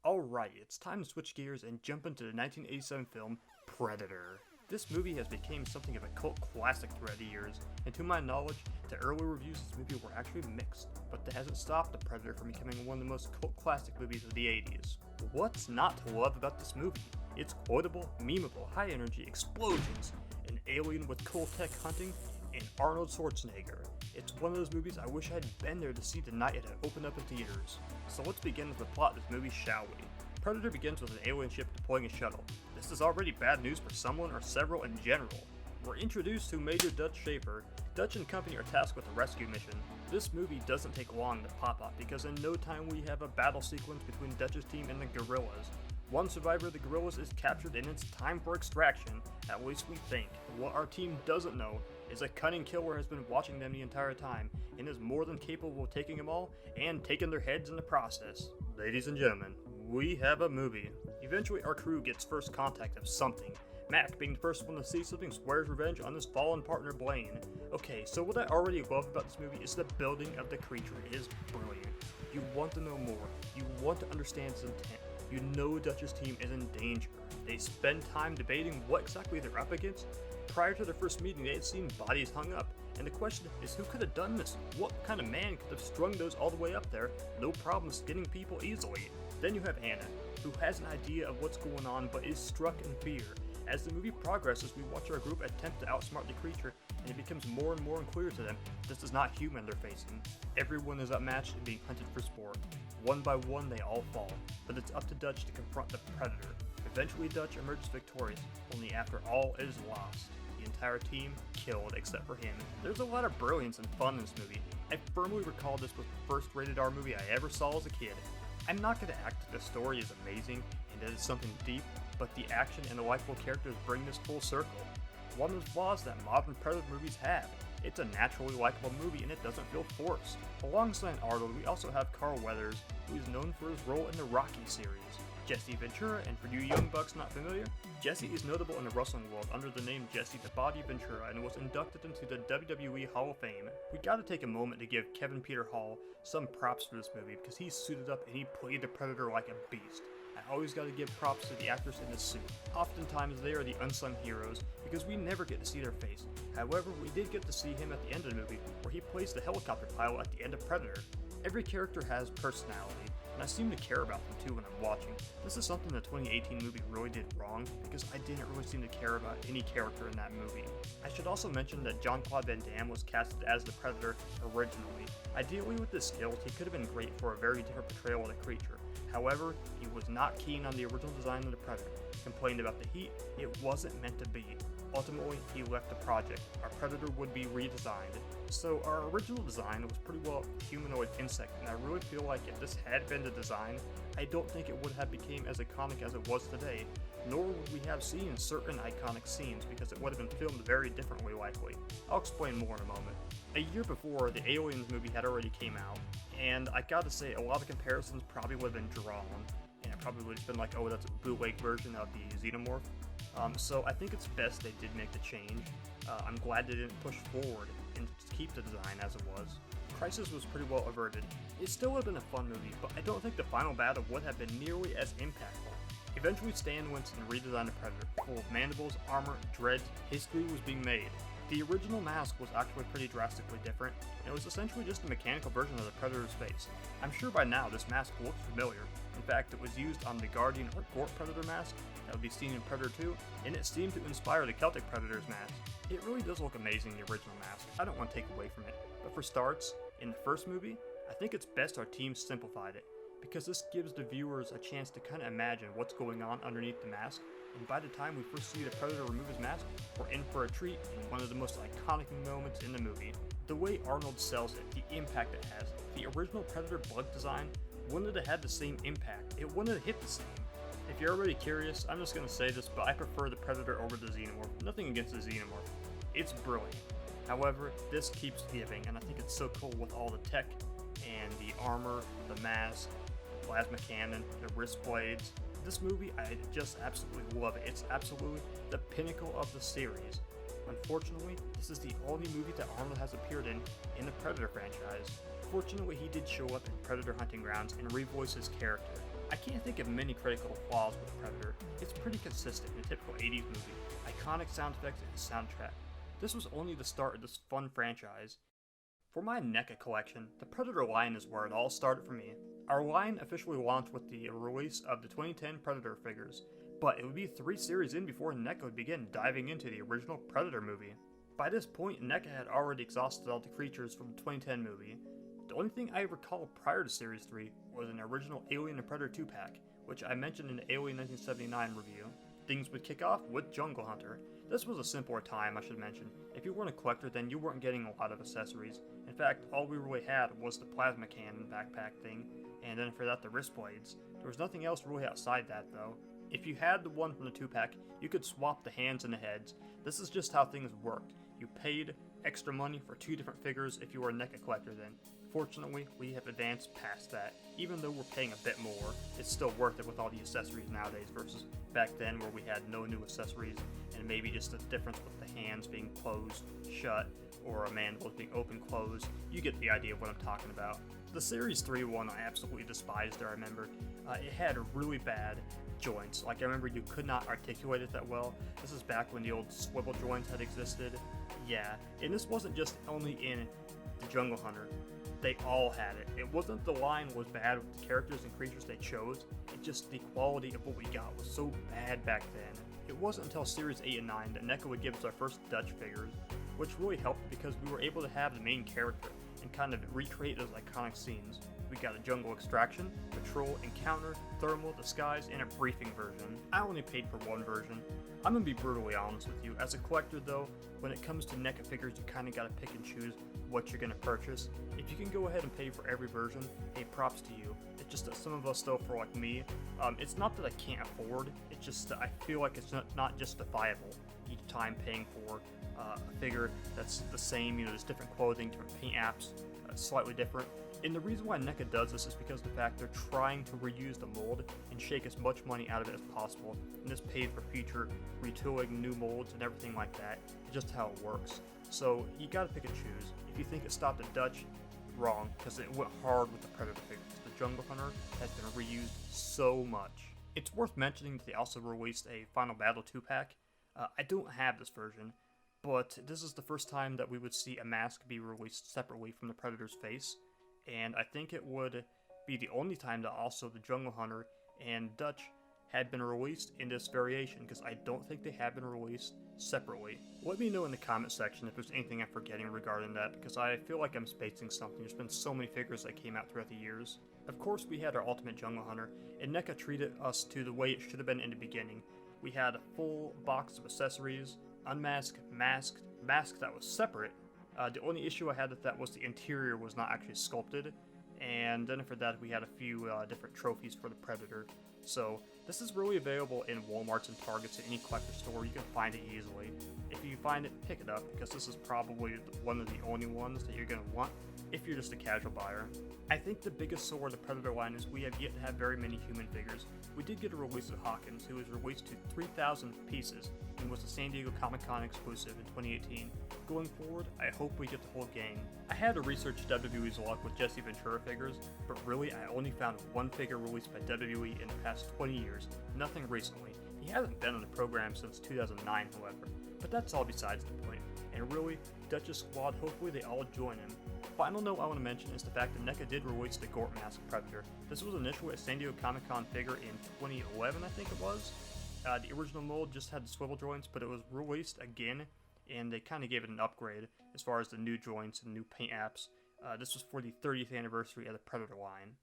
Alright, it's time to switch gears and jump into the 1987 film, Predator. This movie has become something of a cult classic throughout the years, and to my knowledge, the early reviews of this movie were actually mixed, but that hasn't stopped The Predator from becoming one of the most cult classic movies of the 80s. What's not to love about this movie? It's quotable, memeable, high energy, explosions, an alien with cool tech hunting, and Arnold Schwarzenegger. It's one of those movies I wish I had been there to see the night it had opened up in theaters. So let's begin with the plot of this movie, shall we? Predator begins with an alien ship deploying a shuttle. This is already bad news for someone or several in general. We're introduced to Major Dutch Schaefer. Dutch and company are tasked with a rescue mission. This movie doesn't take long to pop up because in no time we have a battle sequence between Dutch's team and the guerrillas. One survivor of the guerrillas is captured and it's time for extraction, at least we think. What our team doesn't know is a cunning killer has been watching them the entire time and is more than capable of taking them all and taking their heads in the process. Ladies and gentlemen, we have a movie. Eventually our crew gets first contact of something. Mac, being the first one to see something, swears revenge on his fallen partner Blaine. Okay, so what I already love about this movie is the building of the creature. It is brilliant. You want to know more. You want to understand his intent. You know Dutch's team is in danger. They spend time debating what exactly they're up against. Prior to their first meeting, they had seen bodies hung up, and the question is who could have done this? What kind of man could have strung those all the way up there? No problem skinning people easily. Then you have Anna, who has an idea of what's going on but is struck in fear. As the movie progresses, we watch our group attempt to outsmart the creature, and it becomes more and more unclear to them this is not human they're facing. Everyone is outmatched and being hunted for sport. One by one, they all fall, but it's up to Dutch to confront the Predator. Eventually, Dutch emerges victorious, only after all is lost. The entire team killed except for him. There's a lot of brilliance and fun in this movie. I firmly recall this was the first rated R movie I ever saw as a kid. I'm not going to act that the story is amazing and that it's something deep, but the action and the likable characters bring this full circle. One of the flaws that modern Predator movies have. It's a naturally likable movie and it doesn't feel forced. Alongside Arnold, we also have Carl Weathers, who is known for his role in the Rocky series. Jesse Ventura, and for you young bucks not familiar, Jesse is notable in the wrestling world under the name Jesse the Body Ventura and was inducted into the WWE Hall of Fame. We gotta take a moment to give Kevin Peter Hall some props for this movie because he suited up and he played the Predator like a beast. I always gotta give props to the actors in the suit. Oftentimes they are the unsung heroes because we never get to see their face. However, we did get to see him at the end of the movie where he plays the helicopter pilot at the end of Predator. Every character has personality, and I seem to care about them too when I'm watching. This is something the 2018 movie really did wrong, because I didn't really seem to care about any character in that movie. I should also mention that Jean-Claude Van Damme was casted as the Predator originally. Ideally with his skills, he could have been great for a very different portrayal of the creature. However, he was not keen on the original design of the Predator, complained about the heat, it wasn't meant to be. Ultimately, he left the project. Our Predator would be redesigned. So our original design was pretty well a humanoid insect, and I really feel like if this had been the design, I don't think it would have become as iconic as it was today, nor would we have seen certain iconic scenes because it would have been filmed very differently likely. I'll explain more in a moment. A year before, the Aliens movie had already came out, and I gotta say a lot of comparisons probably would have been drawn, and it probably would have been like, oh, that's a bootleg version of the Xenomorph. So I think it's best they did make the change. I'm glad they didn't push forward and keep the design as it was. Crisis was pretty well averted. It still would have been a fun movie, but I don't think the final battle would have been nearly as impactful. Eventually Stan Winston redesigned the Predator, full of mandibles, armor, dreads. History was being made. The original mask was actually pretty drastically different, and it was essentially just a mechanical version of the Predator's face. I'm sure by now this mask looks familiar. In fact, it was used on the Guardian or Gort Predator mask that would be seen in Predator 2, and it seemed to inspire the Celtic Predator's mask. It really does look amazing, the original mask. I don't want to take away from it. But for starts, in the first movie, I think it's best our team simplified it, because this gives the viewers a chance to kind of imagine what's going on underneath the mask, and by the time we first see the Predator remove his mask, we're in for a treat in one of the most iconic moments in the movie. The way Arnold sells it, the impact it has, the original Predator blood design wouldn't have had the same impact, it wouldn't have hit the same. If you're already curious, I'm just going to say this, but I prefer the Predator over the Xenomorph. Nothing against the Xenomorph. It's brilliant. However, this keeps giving, and I think it's so cool with all the tech and the armor, the mask, the plasma cannon, the wrist blades. This movie, I just absolutely love it. It's absolutely the pinnacle of the series. Unfortunately, this is the only movie that Arnold has appeared in the Predator franchise. Fortunately, he did show up in Predator Hunting Grounds and revoice his character. I can't think of many critical flaws with Predator. It's pretty consistent in a typical 80s movie. Iconic sound effects and soundtrack. This was only the start of this fun franchise. For my Neca collection, the Predator line is where it all started for me. Our line officially launched with the release of the 2010 Predator figures, but it would be 3 series in before Neca would begin diving into the original Predator movie. By this point, Neca had already exhausted all the creatures from the 2010 movie. The only thing I recall prior to Series 3 was an original Alien and Predator 2-pack, which I mentioned in the Alien 1979 review. Things would kick off with Jungle Hunter. This was a simpler time, I should mention. If you weren't a collector, then you weren't getting a lot of accessories. In fact, all we really had was the plasma cannon backpack thing, and then for that the wrist blades. There was nothing else really outside that though. If you had the one from the 2-pack, you could swap the hands and the heads. This is just how things worked. You paid extra money for 2 different figures if you were a Neca collector then. Fortunately, we have advanced past that. Even though we're paying a bit more, it's still worth it with all the accessories nowadays versus back then where we had no new accessories and maybe just a difference with the hands being closed, shut, or a mandible being open, closed. You get the idea of what I'm talking about. The Series 3 one I absolutely despised, I remember. It had really bad joints. Like, I remember you could not articulate it that well. This is back when the old swivel joints had existed. Yeah, and this wasn't just only in the Jungle Hunter. They all had it. It wasn't the line was bad with the characters and creatures they chose, it just the quality of what we got was so bad back then. It wasn't until Series 8 and 9 that Neca would give us our first Dutch figures, which really helped because we were able to have the main character and kind of recreate those iconic scenes. We got a jungle extraction, patrol, encounter, thermal, disguise, and a briefing version. I only paid for one version. I'm gonna be brutally honest with you. As a collector though, when it comes to Neca figures, you kinda gotta pick and choose what you're gonna purchase. If you can go ahead and pay for every version, hey, props to you. It's just that some of us though, for like me, it's not that I can't afford, it's just that I feel like it's not justifiable each time paying for a figure that's the same, there's different clothing, different paint apps, slightly different. And the reason why Neca does this is because of the fact they're trying to reuse the mold and shake as much money out of it as possible, and this pays for future retooling, new molds, and everything like that. It's just how it works. So you gotta pick and choose. If you think it stopped at Dutch, wrong, because it went hard with the Predator figures. The Jungle Hunter has been reused so much. It's worth mentioning that they also released a Final Battle 2-pack. I don't have this version, but this is the first time that we would see a mask be released separately from the Predator's face. And I think it would be the only time that also the Jungle Hunter and Dutch had been released in this variation, because I don't think they have been released separately. Let me know in the comment section if there's anything I'm forgetting regarding that, because I feel like I'm spacing something. There's been so many figures that came out throughout the years. Of course, we had our Ultimate Jungle Hunter, and Neca treated us to the way it should have been in the beginning. We had a full box of accessories, unmasked, masked, mask that was separate. The only issue I had with that was the interior was not actually sculpted, and then for that we had a few different trophies for the Predator. So this is really available in Walmarts and Targets, at any collector store. You can find it easily. If you find it, pick it up, because this is probably one of the only ones that you're going to want if you're just a casual buyer. I think the biggest sore of the Predator line is we have yet to have very many human figures. We did get a release of Hawkins, who was released to 3,000 pieces and was a San Diego Comic-Con exclusive in 2018. Going forward, I hope we get the whole gang. I had to research WWE's luck with Jesse Ventura figures, but really I only found one figure released by WWE in the past 20 years, nothing recently. He hasn't been on the program since 2009, however, but that's all besides the point. And really, Dutch's squad, hopefully they all join him. Final note I want to mention is the fact that Neca did release the Gort Mask Predator. This was initially a San Diego Comic-Con figure in 2011, I think it was. The original mold just had the swivel joints, but it was released again, and they kind of gave it an upgrade as far as the new joints and new paint apps. This was for the 30th anniversary of the Predator line.